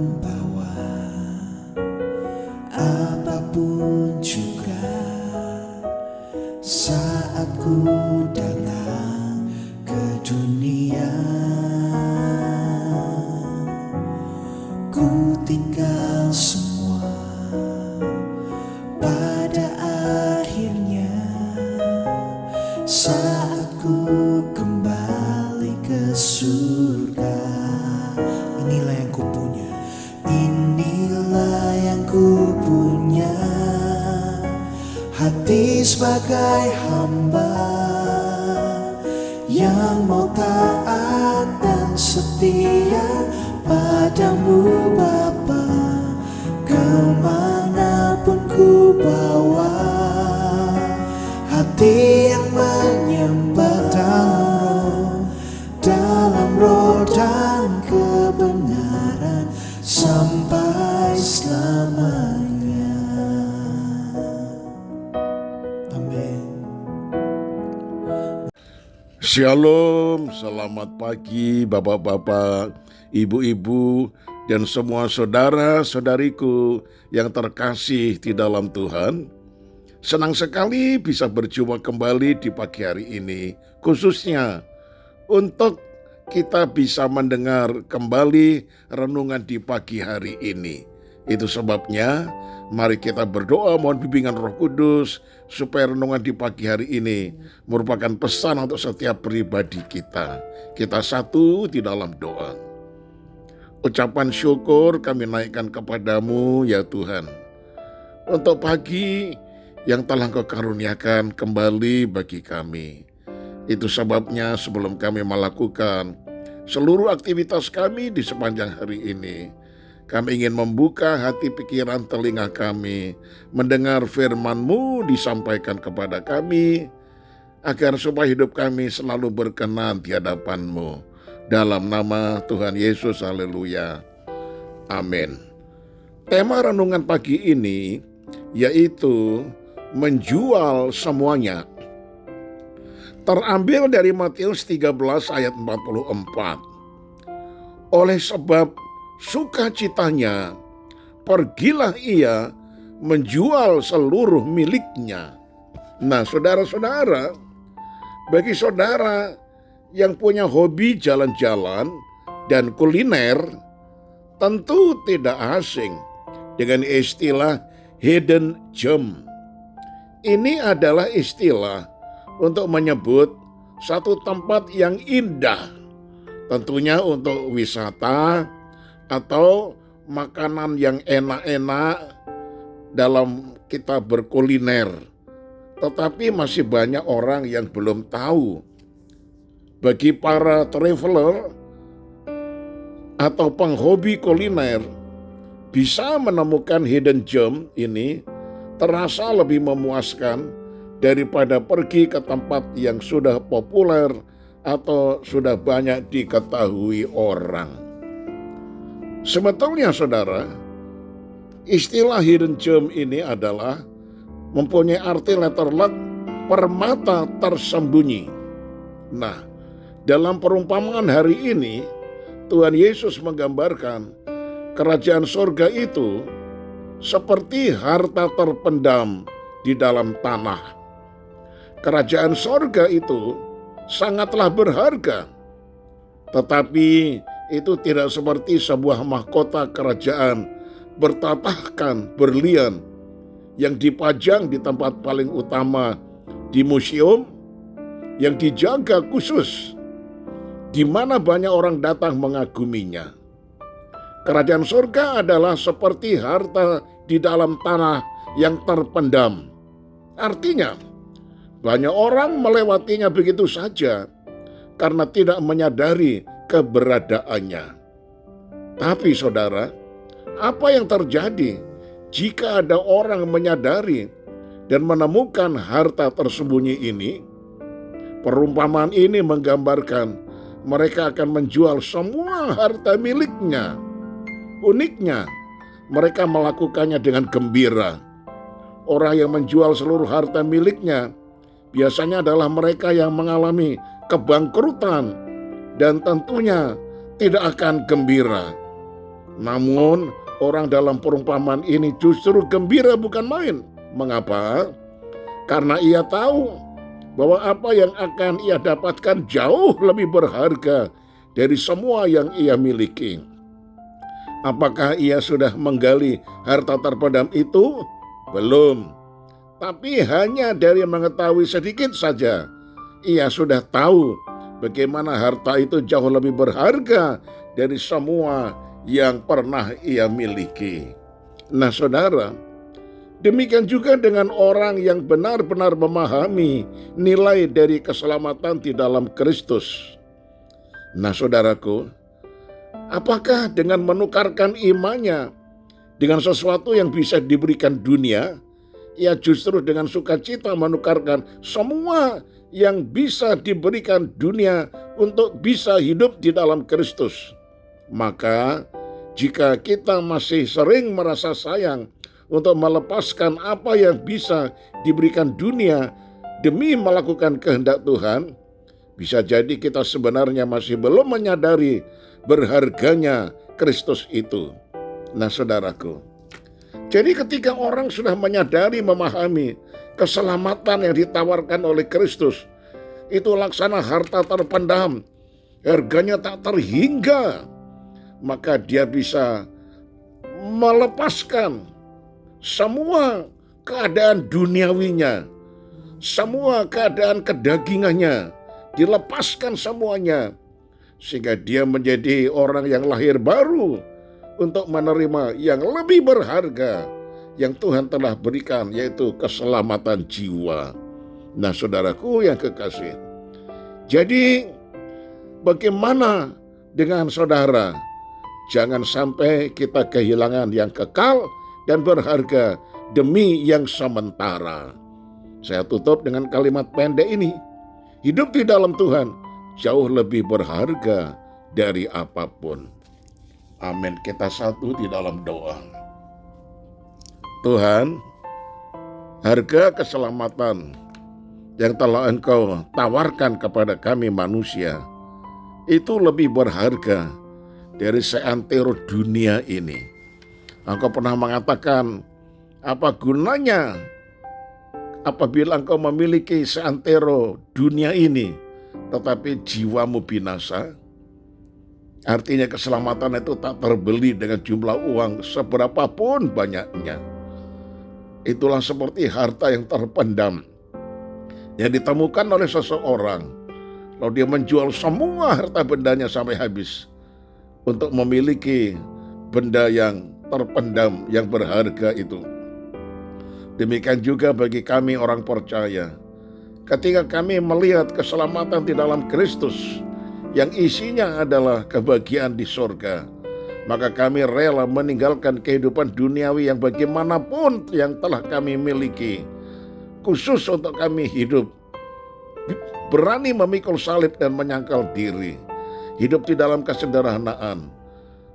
membawa apapun juga saat ku datang ke dunia. Ku tinggal semua pada akhirnya saat ku kembali ke surga. Inilah yang ku punya, inilah yang ku punya, hati sebagai hamba yang mau taat dan setia padamu Bapa. Kemanapun ku bawa, hati yang menyembah dalam roh dan kebenaran sampai selamanya. Amin. Shalom, selamat pagi bapak-bapak, ibu-ibu, dan semua saudara-saudariku yang terkasih di dalam Tuhan. Senang sekali bisa berjumpa kembali di pagi hari ini, khususnya untuk kita bisa mendengar kembali renungan di pagi hari ini. Itu sebabnya mari kita berdoa mohon bimbingan Roh Kudus supaya renungan di pagi hari ini merupakan pesan untuk setiap pribadi kita. Kita satu di dalam doa. Ucapan syukur kami naikkan kepadamu ya Tuhan, untuk pagi yang telah Kau karuniakan kembali bagi kami. Itu sebabnya sebelum kami melakukan seluruh aktivitas kami di sepanjang hari ini, kami ingin membuka hati, pikiran, telinga kami, mendengar firman-Mu disampaikan kepada kami, agar supaya hidup kami selalu berkenan di hadapan-Mu. Dalam nama Tuhan Yesus, haleluya. Amin. Tema renungan pagi ini yaitu menjual semuanya. Terambil dari Matius 13 ayat 44. Oleh sebab sukacitanya, pergilah ia menjual seluruh miliknya. Nah, saudara-saudara, bagi saudara yang punya hobi jalan-jalan dan kuliner, tentu tidak asing dengan istilah hidden gem. Ini adalah istilah untuk menyebut satu tempat yang indah, tentunya untuk wisata atau makanan yang enak-enak dalam kita berkuliner. Tetapi masih banyak orang yang belum tahu. Bagi para traveler atau penghobi kuliner, bisa menemukan hidden gem ini terasa lebih memuaskan daripada pergi ke tempat yang sudah populer atau sudah banyak diketahui orang. Sebetulnya saudara, istilah hidden gem ini adalah mempunyai arti letterlet permata tersembunyi. Nah, dalam perumpamaan hari ini, Tuhan Yesus menggambarkan kerajaan surga itu seperti harta terpendam di dalam tanah. Kerajaan surga itu sangatlah berharga, tetapi itu tidak seperti sebuah mahkota kerajaan bertatahkan berlian yang dipajang di tempat paling utama di museum yang dijaga khusus, di mana banyak orang datang mengaguminya. Kerajaan surga adalah seperti harta di dalam tanah yang terpendam. Artinya, banyak orang melewatinya begitu saja karena tidak menyadari keberadaannya. Tapi saudara, apa yang terjadi jika ada orang menyadari dan menemukan harta tersembunyi ini? Perumpamaan ini menggambarkan mereka akan menjual semua harta miliknya. Uniknya, mereka melakukannya dengan gembira. Orang yang menjual seluruh harta miliknya biasanya adalah mereka yang mengalami kebangkrutan dan tentunya tidak akan gembira. Namun orang dalam perumpamaan ini justru gembira bukan main. Mengapa? Karena ia tahu bahwa apa yang akan ia dapatkan jauh lebih berharga dari semua yang ia miliki. Apakah ia sudah menggali harta terpendam itu? Belum. Tapi hanya dari mengetahui sedikit saja, ia sudah tahu bagaimana harta itu jauh lebih berharga dari semua yang pernah ia miliki. Nah saudara, demikian juga dengan orang yang benar-benar memahami nilai dari keselamatan di dalam Kristus. Nah saudaraku, apakah dengan menukarkan imannya dengan sesuatu yang bisa diberikan dunia, ia justru dengan sukacita menukarkan semua yang bisa diberikan dunia untuk bisa hidup di dalam Kristus? Maka jika kita masih sering merasa sayang untuk melepaskan apa yang bisa diberikan dunia demi melakukan kehendak Tuhan, bisa jadi kita sebenarnya masih belum menyadari berharganya Kristus itu. Nah saudaraku, jadi ketika orang sudah menyadari, memahami keselamatan yang ditawarkan oleh Kristus, itu laksana harta terpendam, harganya tak terhingga, maka dia bisa melepaskan semua keadaan duniawinya, semua keadaan kedagingannya, dilepaskan semuanya, sehingga dia menjadi orang yang lahir baru untuk menerima yang lebih berharga yang Tuhan telah berikan, yaitu keselamatan jiwa. Nah saudaraku yang kekasih, jadi bagaimana dengan saudara? Jangan sampai kita kehilangan yang kekal dan berharga demi yang sementara. Saya tutup dengan kalimat pendek ini. Hidup di dalam Tuhan jauh lebih berharga dari apapun. Amin. Kita satu di dalam doa. Tuhan, harga keselamatan yang telah Engkau tawarkan kepada kami manusia itu lebih berharga dari seantero dunia ini. Engkau pernah mengatakan, apa gunanya apabila engkau memiliki seantero dunia ini, tetapi jiwamu binasa? Artinya keselamatan itu tak terbeli dengan jumlah uang seberapapun banyaknya. Itulah seperti harta yang terpendam yang ditemukan oleh seseorang, lalu dia menjual semua harta bendanya sampai habis untuk memiliki benda yang terpendam yang berharga itu. Demikian juga bagi kami orang percaya, ketika kami melihat keselamatan di dalam Kristus yang isinya adalah kebahagiaan di sorga, maka kami rela meninggalkan kehidupan duniawi yang bagaimanapun yang telah kami miliki, khusus untuk kami hidup, berani memikul salib dan menyangkal diri, hidup di dalam kesederhanaan.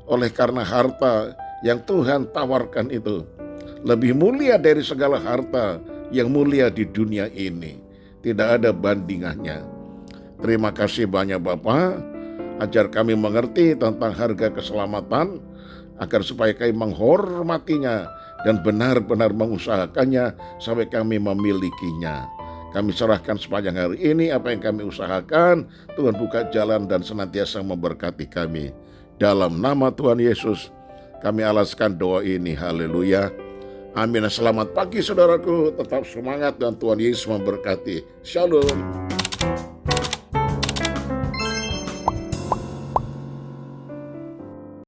Oleh karena harta yang Tuhan tawarkan itu lebih mulia dari segala harta yang mulia di dunia ini. Tidak ada bandingannya. Terima kasih banyak Bapa, ajar kami mengerti tentang harga keselamatan, agar supaya kami menghormatinya dan benar-benar mengusahakannya sampai kami memilikinya. Kami serahkan sepanjang hari ini apa yang kami usahakan. Tuhan buka jalan dan senantiasa memberkati kami. Dalam nama Tuhan Yesus kami alaskan doa ini. Haleluya. Amin. Selamat pagi saudaraku. Tetap semangat dan Tuhan Yesus memberkati. Shalom.